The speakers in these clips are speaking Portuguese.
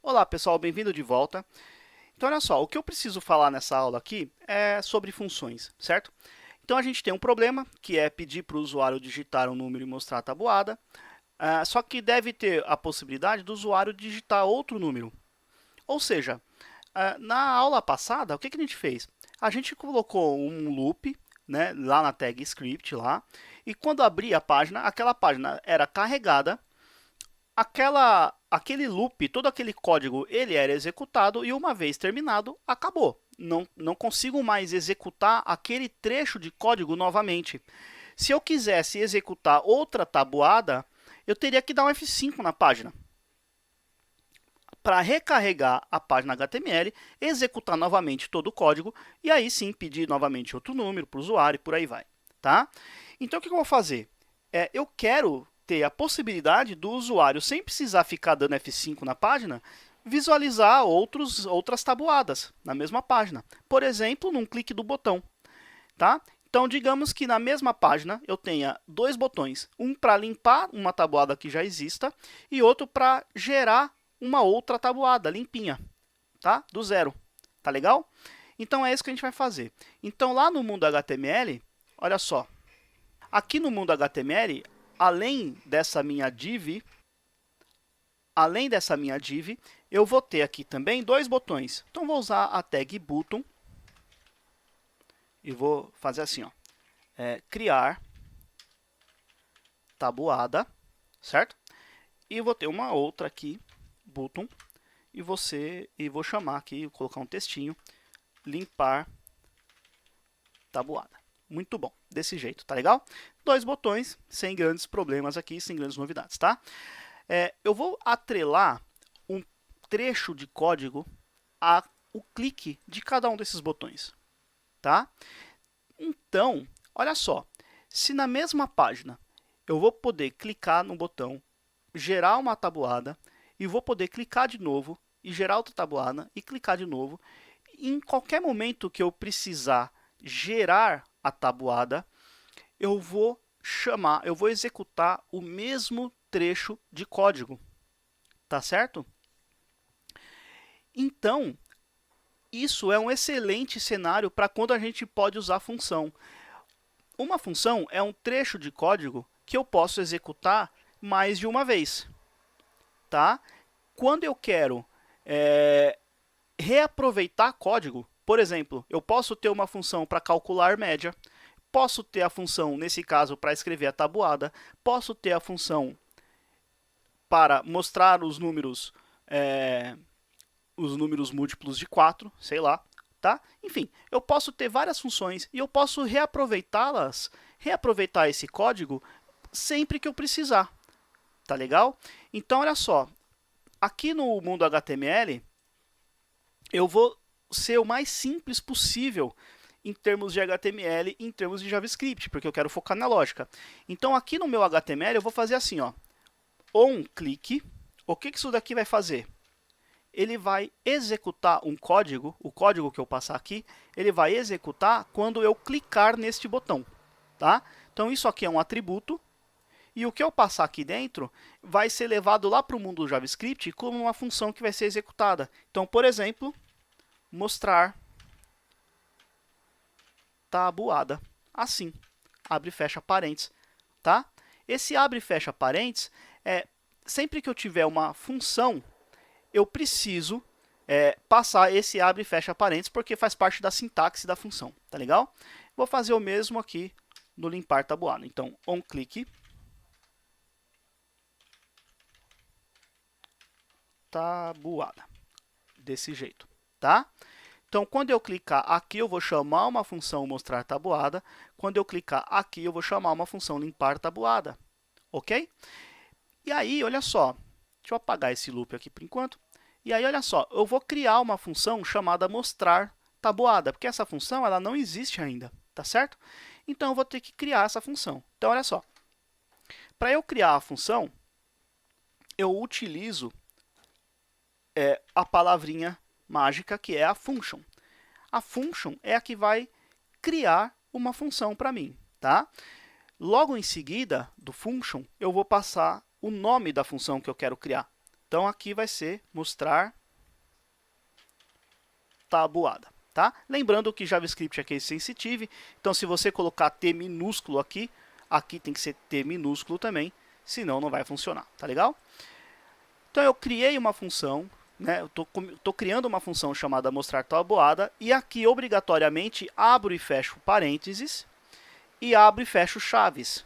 Olá pessoal, bem-vindo de volta. Então olha só, o que eu preciso falar nessa aula aqui é sobre funções, certo? Então a gente tem um problema, que é pedir para o usuário digitar um número e mostrar a tabuada, só que deve ter a possibilidade do usuário digitar outro número. Ou seja, na aula passada, o que a gente fez? A gente colocou um loop, né, lá na tag script, lá, e quando abria a página, aquela página era carregada, aquele loop, todo aquele código, ele era executado e uma vez terminado, acabou. Não consigo mais executar aquele trecho de código novamente. Se eu quisesse executar outra tabuada, eu teria que dar um F5 na página para recarregar a página HTML, executar novamente todo o código e aí sim pedir novamente outro número para o usuário e por aí vai. Tá? Então o que eu vou fazer? Eu quero ter a possibilidade do usuário, sem precisar ficar dando F5 na página, visualizar outras tabuadas na mesma página. Por exemplo, num clique do botão. Tá? Então, digamos que na mesma página eu tenha dois botões, um para limpar uma tabuada que já exista e outro para gerar uma outra tabuada limpinha, tá? Do zero. Tá legal? Então é isso que a gente vai fazer. Então lá no mundo HTML, olha só. Aqui no mundo HTML, além dessa minha div, eu vou ter aqui também dois botões. Então vou usar a tag button e vou fazer assim, ó, criar tabuada, certo? E vou ter uma outra aqui, button, e vou chamar aqui, vou colocar um textinho, limpar tabuada. Muito bom, desse jeito, tá legal? Dois botões, sem grandes problemas aqui, sem grandes novidades, tá? Eu vou atrelar um trecho de código ao clique de cada um desses botões, tá? Então, olha só, se na mesma página eu vou poder clicar no botão, gerar uma tabuada, e vou poder clicar de novo e gerar outra tabuada e clicar de novo, em qualquer momento que eu precisar gerar a tabuada, eu vou executar o mesmo trecho de código, tá certo? Então, isso é um excelente cenário para quando a gente pode usar função. Uma função é um trecho de código que eu posso executar mais de uma vez, tá? Quando eu quero reaproveitar código, por exemplo, eu posso ter uma função para calcular média, posso ter a função, nesse caso, para escrever a tabuada, posso ter a função para mostrar os números múltiplos de 4, sei lá, tá? Enfim, eu posso ter várias funções e eu posso reaproveitar esse código sempre que eu precisar, tá legal? Então, olha só, aqui no mundo HTML, eu vou ser o mais simples possível em termos de HTML e em termos de JavaScript, porque eu quero focar na lógica. Então, aqui no meu HTML, eu vou fazer assim, ó, onClick. O que isso daqui vai fazer? Ele vai executar um código, o código que eu passar aqui, ele vai executar quando eu clicar neste botão, tá? Então, isso aqui é um atributo, e o que eu passar aqui dentro vai ser levado lá para o mundo do JavaScript como uma função que vai ser executada. Então, por exemplo, mostrar tabuada. Assim, abre e fecha parênteses, tá? Esse abre e fecha parênteses sempre que eu tiver uma função, eu preciso passar esse abre e fecha parênteses, porque faz parte da sintaxe da função, tá legal? Vou fazer o mesmo aqui no limpar tabuada. Então, onClick, tabuada, desse jeito, tá? Então, quando eu clicar aqui, eu vou chamar uma função mostrar tabuada. Quando eu clicar aqui, eu vou chamar uma função limpar tabuada, ok? E aí, olha só, deixa eu apagar esse loop aqui por enquanto. E aí, olha só, eu vou criar uma função chamada mostrar tabuada, porque essa função ela não existe ainda, tá certo? Então, eu vou ter que criar essa função. Então, olha só, para eu criar a função, eu utilizo a palavrinha mágica que é a function. A function é a que vai criar uma função para mim, tá? Logo em seguida do function, eu vou passar o nome da função que eu quero criar. Então, aqui vai ser mostrar tabuada. Tá? Lembrando que JavaScript é case sensitive, então se você colocar T minúsculo aqui, aqui tem que ser T minúsculo também, senão não vai funcionar, tá legal? Então eu criei uma função, né? Eu tô criando uma função chamada mostrar tabuada, e aqui obrigatoriamente abro e fecho parênteses, e abro e fecho chaves.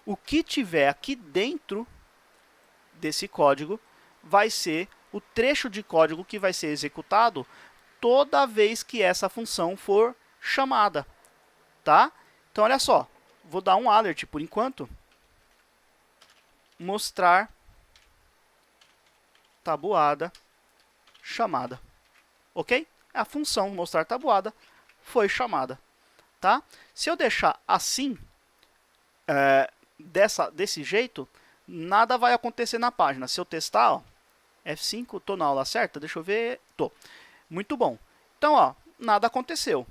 O que tiver aqui dentro desse código vai ser o trecho de código que vai ser executado toda vez que essa função for chamada, tá? Então, olha só, vou dar um alert por enquanto, mostrar tabuada chamada, ok? A função mostrar tabuada foi chamada, tá? Se eu deixar assim, desse jeito, nada vai acontecer na página. Se eu testar, ó, F5, tô na aula certa? Deixa eu ver, tô. Muito bom. Então, ó, nada aconteceu.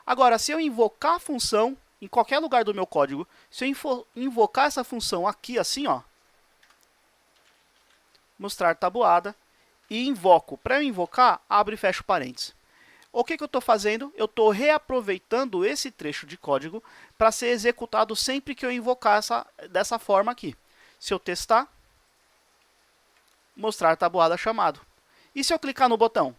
Agora, se eu invocar a função em qualquer lugar do meu código, se eu invocar essa função aqui, assim, ó, mostrar tabuada, e invoco. Para eu invocar, abro e fecho parênteses. O que eu estou fazendo? Eu estou reaproveitando esse trecho de código para ser executado sempre que eu invocar dessa forma aqui. Se eu testar, mostrar tabuada chamado. E se eu clicar no botão?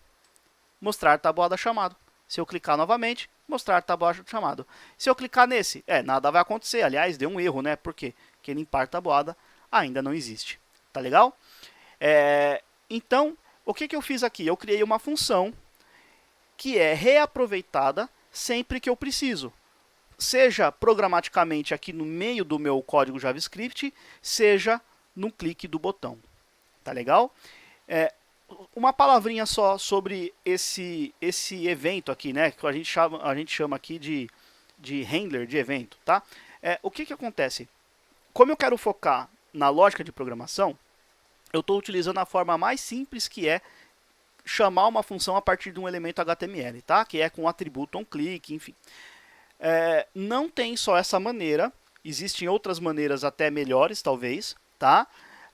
Mostrar tabuada chamado. Se eu clicar novamente, mostrar tabuada chamado. Se eu clicar nesse, nada vai acontecer. Aliás, deu um erro, né? Porque que limpar tabuada ainda não existe. Tá legal? Então, o que eu fiz aqui? Eu criei uma função que é reaproveitada sempre que eu preciso. Seja programaticamente aqui no meio do meu código JavaScript, seja no clique do botão. Tá legal? Uma palavrinha só sobre esse evento aqui, né? Que a gente chama aqui de handler de evento, tá? O que acontece? Como eu quero focar na lógica de programação, eu estou utilizando a forma mais simples, que é chamar uma função a partir de um elemento HTML, tá? Que é com o atributo onClick, enfim. Não tem só essa maneira, existem outras maneiras até melhores, talvez, tá?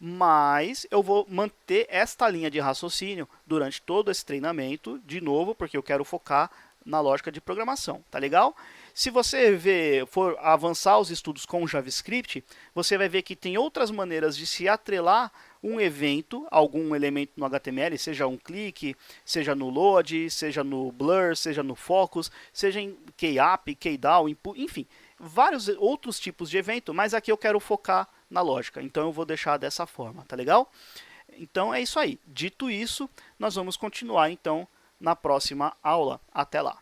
Mas eu vou manter esta linha de raciocínio durante todo esse treinamento, de novo, porque eu quero focar na lógica de programação, tá legal? Se você for avançar os estudos com JavaScript, você vai ver que tem outras maneiras de se atrelar um evento, algum elemento no HTML, seja um clique, seja no load, seja no blur, seja no focus, seja em key-up, key-down, enfim, vários outros tipos de evento, mas aqui eu quero focar na lógica, então eu vou deixar dessa forma, tá legal? Então é isso aí. Dito isso, nós vamos continuar então na próxima aula. Até lá!